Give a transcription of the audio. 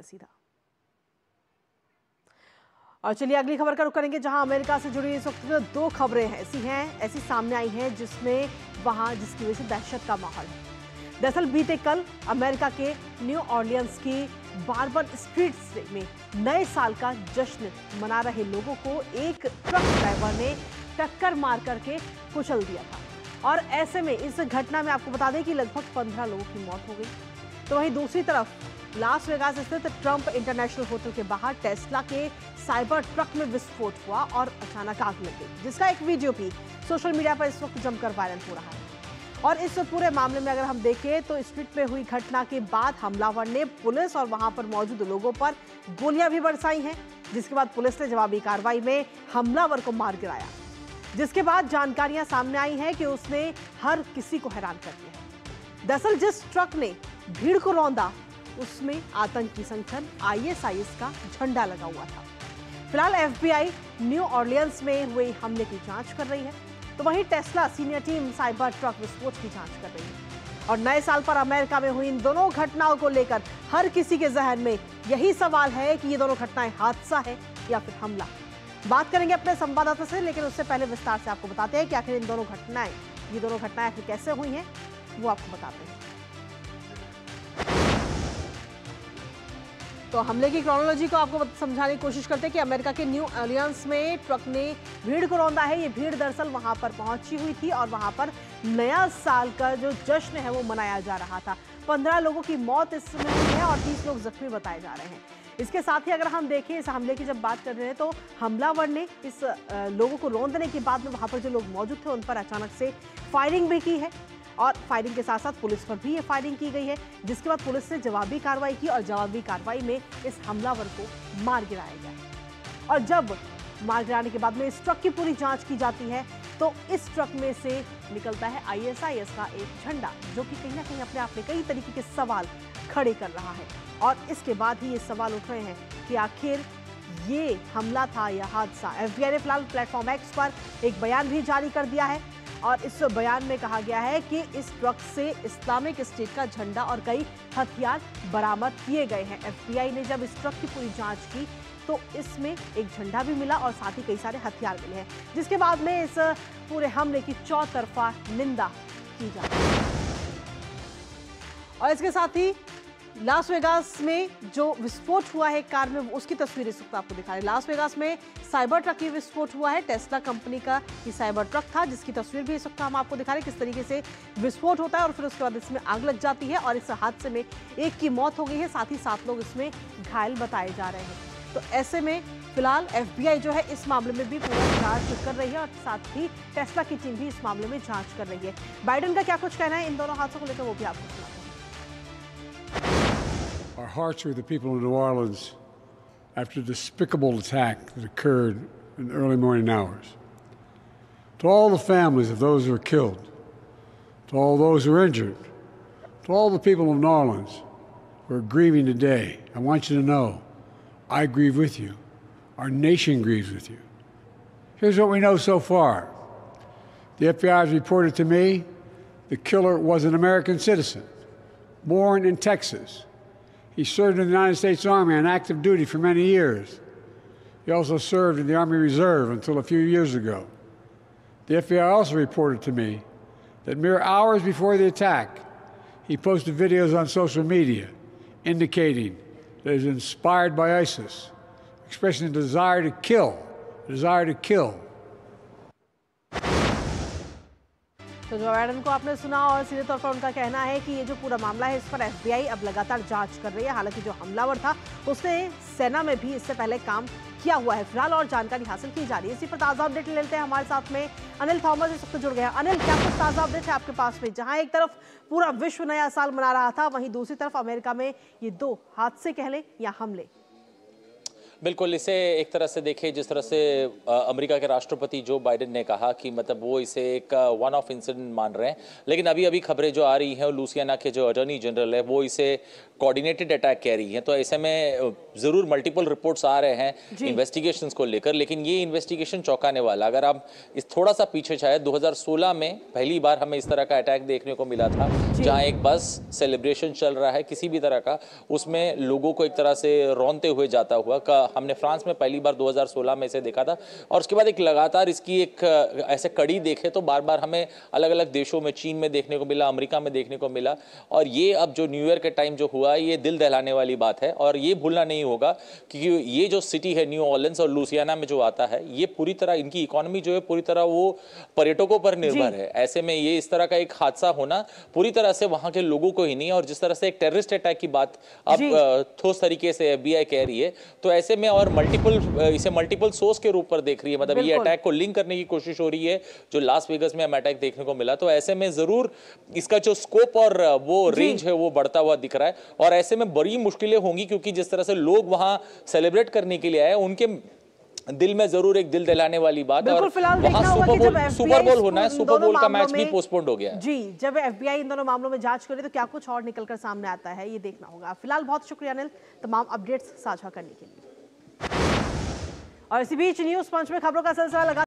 हैं सीधा। और चलिए अगली खबर का रुख करेंगे, जहां अमेरिका से जुड़ी इस वक्त दो खबरें ऐसी सामने आई हैं जिसकी वजह से दहशत का माहौल है। दरअसल बीते कल अमेरिका के न्यू ऑरलियंस की बार्बर स्ट्रीट में नए साल का जश्न मना रहे लोगों को एक ट्रक ड्राइवर ने टक्कर मार करके कुचल दिया था। और ऐसे में इस घटना में आपको बता दें कि लगभग 15 लोगों की मौत हो गई। तो वहीं दूसरी तरफ लास वेगास स्थित ट्रंप इंटरनेशनल होटल के बाहर टेस्ला के साइबर ट्रक में विस्फोट हुआ और अचानक आग लग गई, जिसका एक वीडियो भी सोशल मीडिया पर इस वक्त जमकर वायरल हो रहा है। और इस पूरे मामले में अगर हम देखें तो स्ट्रीट में हुई घटना के बाद हमलावर ने पुलिस और वहां पर मौजूद लोगों पर गोलियां भी बरसाई हैं, जिसके बाद पुलिस ने जवाबी कार्रवाई में हमलावर को मार गिराया। जिसके बाद जानकारियां सामने आई हैं कि उसने हर किसी को हैरान कर दिया। दरअसल जिस ट्रक ने भीड़ को रौंदा उसमें आतंकी संगठन ISIS का झंडा लगा हुआ था। फिलहाल FBI न्यू ऑरलियंस में हुए हमले की जांच कर रही है, तो वहीं Tesla senior team cyber truck विस्फोट की जांच कर रही है। और नए साल पर अमेरिका में हुई इन दोनों घटनाओं को लेकर हर किसी के जहन में यही सवाल है कि ये दोनों घटनाएं हादसा है या फिर हमला। बात करेंगे अपने संवाददाता से, लेकिन उससे पहले विस्तार से आपको बताते हैं कि आखिर ये दोनों घटनाएं आखिर कैसे हुई हैं, वो आपको बताते हैं। तो हमले की क्रोनोलॉजी को आपको समझाने की कोशिश करते हैं कि अमेरिका के न्यू ऑरलियंस में ट्रक ने भीड़ को रौंदा है। ये भीड़ दरअसल वहां पर पहुंची हुई थी और वहां पर नया साल का जो जश्न है वो मनाया जा रहा था। 15 लोगों की मौत इसमें हुई है और 30 लोग जख्मी बताए जा रहे हैं। इसके साथ ही अगर हम देखें इस हमले की जब बात कर रहे हैं, तो हमलावर ने इस लोगों को रौंदने के बाद में वहां पर जो लोग मौजूद थे उन पर अचानक से फायरिंग भी की है। और फायरिंग के साथ साथ पुलिस पर भी ये फायरिंग की गई है, जिसके बाद पुलिस ने जवाबी कार्रवाई की और जवाबी कार्रवाई में इस हमलावर को मार गिराया गया। और जब मार गिराने के बाद में इस ट्रक की पूरी जांच की जाती है, तो इस ट्रक में से निकलता है ISIS का एक झंडा, जो कि कहीं ना कहीं अपने आप में कई तरीके के सवाल खड़े कर रहा है। और इसके बाद ही ये सवाल उठ रहे हैं कि आखिर ये हमला था या हादसा। FBI ने फिलहाल प्लेटफॉर्म X पर एक बयान भी जारी कर दिया है और इस बयान में कहा गया है कि इस ट्रक से इस्लामिक स्टेट का झंडा और कई हथियार बरामद किए गए हैं। FBI ने जब इस ट्रक की पूरी जांच की तो इसमें एक झंडा भी मिला और साथ ही कई सारे हथियार मिले हैं, जिसके बाद में इस पूरे हमले की चौतरफा निंदा की जा रही है। और इसके साथ ही लास वेगास में जो विस्फोट हुआ है कार में, उसकी तस्वीर इस वक्त आपको दिखा रहे हैं। लास वेगास में साइबर ट्रक की विस्फोट हुआ है। टेस्ला कंपनी का ये साइबर ट्रक था, जिसकी तस्वीर भी इस वक्त हम आपको दिखा रहे हैं किस तरीके से विस्फोट होता है और फिर उसके बाद इसमें आग लग जाती है। और इस हादसे में एक की मौत हो गई है, साथ ही 7 लोग इसमें घायल बताए जा रहे हैं। तो ऐसे में फिलहाल FBI जो है इस मामले में भी पूरा जांच कर रही है और साथ ही टेस्ला की टीम भी इस मामले में जांच कर रही है। बाइडेन का क्या कुछ कहना है इन दोनों हादसों को लेकर, वो भी आपको सुनाते हैं। Our hearts are with the people of New Orleans after the despicable attack that occurred in the early morning hours. To all the families of those who were killed, to all those who were injured, to all the people of New Orleans who are grieving today, I want you to know, I grieve with you. Our nation grieves with you. Here's what we know so far. The FBI has reported to me the killer was an American citizen, born in Texas. He served in the United States Army on active duty for many years. He also served in the Army Reserve until a few years ago. The FBI also reported to me that mere hours before the attack, he posted videos on social media indicating that he was inspired by ISIS, expressing a desire to kill. तो Joe Biden को आपने सुना और सीधे तौर पर उनका कहना है कि ये जो पूरा मामला है इस पर FBI अब लगातार जांच कर रही है। हालांकि जो हमलावर था उसने सेना में भी इससे पहले काम किया हुआ है फिलहाल, और जानकारी हासिल की जा रही है। इसी पर ताज़ा अपडेट लेते हैं। हमारे साथ में अनिल थॉमस इस वक्त जुड़ गए हैं। अनिल, क्या कुछ ताज़ा अपडेट है आपके पास में? जहां एक तरफ पूरा विश्व नया साल मना रहा था, वहीं दूसरी तरफ अमेरिका में ये दो हादसे कह लें या हमले। बिल्कुल, इसे एक तरह से देखिए जिस तरह से अमेरिका के राष्ट्रपति जो बाइडेन ने कहा कि मतलब वो इसे एक वन ऑफ इंसिडेंट मान रहे हैं, लेकिन अभी अभी खबरें जो आ रही हैं, लुसियाना के जो अटॉर्नी जनरल है वो इसे कोऑर्डिनेटेड अटैक कह रही हैं। तो ऐसे में ज़रूर मल्टीपल रिपोर्ट्स आ रहे हैं इन्वेस्टिगेशंस को लेकर, लेकिन ये इन्वेस्टिगेशन चौंकाने वाला। अगर आप इस थोड़ा सा पीछे जाए, 2016 में पहली बार हमें इस तरह का अटैक देखने को मिला था, जहाँ एक बस सेलिब्रेशन चल रहा है किसी भी तरह का, उसमें लोगों को एक तरह से रौंदते हुए जाता हुआ हमने फ्रांस में पहली बार 2016 में इसे देखा था। और उसके बाद एक लगातार इसकी एक ऐसे कड़ी देखे तो बार बार हमें अलग अलग देशों में, चीन में देखने को मिला, अमेरिका में देखने को मिला। और ये अब जो न्यू ईयर के टाइम जो हुआ, ये दिल दहलाने वाली बात है। और ये भूलना नहीं होगा क्योंकि ये जो सिटी है न्यू ऑर्लिन्स और लुसियाना में जो आता है, ये पूरी तरह इनकी इकोनॉमी जो है पूरी तरह वो पर्यटकों पर निर्भर है। ऐसे में ये इस तरह का एक हादसा होना पूरी तरह से वहां के लोगों को ही नहीं, और जिस तरह से एक टेररिस्ट अटैक की बात अब ठोस तरीके से FBI कह रही है, तो ऐसे में और इसे मल्टीपल सोर्स के रूप पर देख रही है। मतलब ये अटैक को लिंक करने की कोशिश हो रही है जो लास वेगस में हमें अटैक देखने को मिला। तो ऐसे में जरूर इसका जो स्कोप और वो रेंज है वो बढ़ता हुआ दिख रहा है। और ऐसे में बड़ी मुश्किलें होंगी क्योंकि जिस तरह से लोग वहां सेलिब्रेट करने के लिए आए, उनके दिल में जरूर एक दिल दिलाने वाली बात है। और वहां सुपर बोल होना है, सुपर बोल का मैच भी पोस्टपोन्ड हो गया है। जी, जब FBI इन दोनों मामलों में जांच करे तो क्या कुछ और निकलकर सामने आता है, ये देखना होगा। फिलहाल बहुत शुक्रिया अनिल, तमाम अपडेट्स साझा करने के लिए। और इसी बीच न्यूज पंच में खबरों का सिलसिला लगा